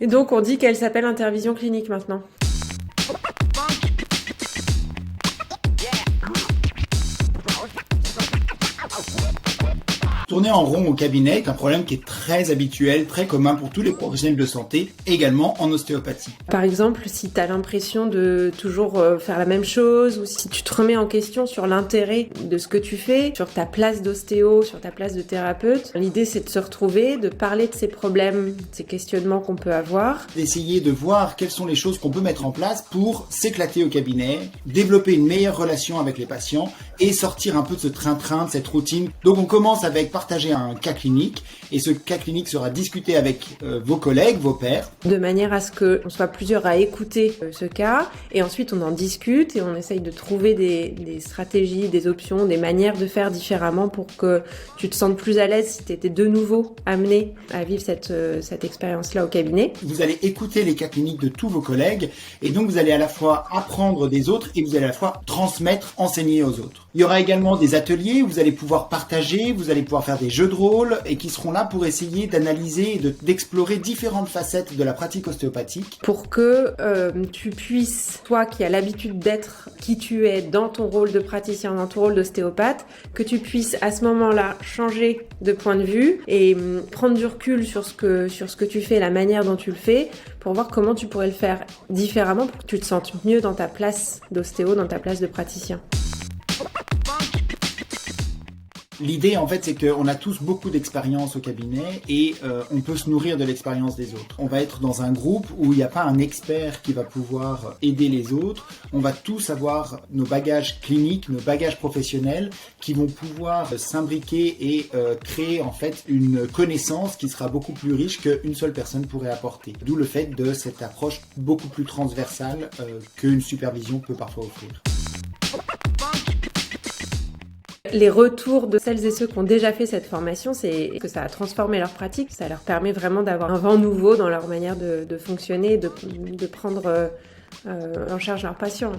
Et donc on dit qu'elle s'appelle intervision clinique maintenant. Tourner en rond au cabinet est un problème qui est très habituel, très commun pour tous les professionnels de santé, également en ostéopathie. Par exemple, si tu as l'impression de toujours faire la même chose, ou si tu te remets en question sur l'intérêt de ce que tu fais, sur ta place d'ostéo, sur ta place de thérapeute, l'idée c'est de se retrouver, de parler de ces problèmes, de ces questionnements qu'on peut avoir. D'essayer de voir quelles sont les choses qu'on peut mettre en place pour s'éclater au cabinet, développer une meilleure relation avec les patients et sortir un peu de ce train-train, de cette routine. Donc on commence avec partager un cas clinique et ce cas clinique sera discuté avec vos collègues, vos pairs. De manière à ce qu'on soit plusieurs à écouter ce cas et ensuite on en discute et on essaye de trouver des stratégies, des options, des manières de faire différemment pour que tu te sentes plus à l'aise si tu étais de nouveau amené à vivre cette expérience-là au cabinet. Vous allez écouter les cas cliniques de tous vos collègues et donc vous allez à la fois apprendre des autres et vous allez à la fois transmettre, enseigner aux autres. Il y aura également des ateliers où vous allez pouvoir partager, vous allez pouvoir faire des jeux de rôle et qui seront là pour essayer d'analyser et d'explorer différentes facettes de la pratique ostéopathique. Pour que tu puisses, toi qui as l'habitude d'être qui tu es dans ton rôle de praticien, dans ton rôle d'ostéopathe, que tu puisses à ce moment-là changer de point de vue et prendre du recul sur ce que tu fais, la manière dont tu le fais, pour voir comment tu pourrais le faire différemment pour que tu te sentes mieux dans ta place d'ostéo, dans ta place de praticien. L'idée, en fait, c'est qu'on a tous beaucoup d'expérience au cabinet et on peut se nourrir de l'expérience des autres. On va être dans un groupe où il n'y a pas un expert qui va pouvoir aider les autres. On va tous avoir nos bagages cliniques, nos bagages professionnels qui vont pouvoir s'imbriquer et créer en fait une connaissance qui sera beaucoup plus riche qu'une seule personne pourrait apporter. D'où le fait de cette approche beaucoup plus transversale qu'une supervision peut parfois offrir. Les retours de celles et ceux qui ont déjà fait cette formation, c'est que ça a transformé leur pratique. Ça leur permet vraiment d'avoir un vent nouveau dans leur manière de fonctionner, de prendre en charge leurs patients.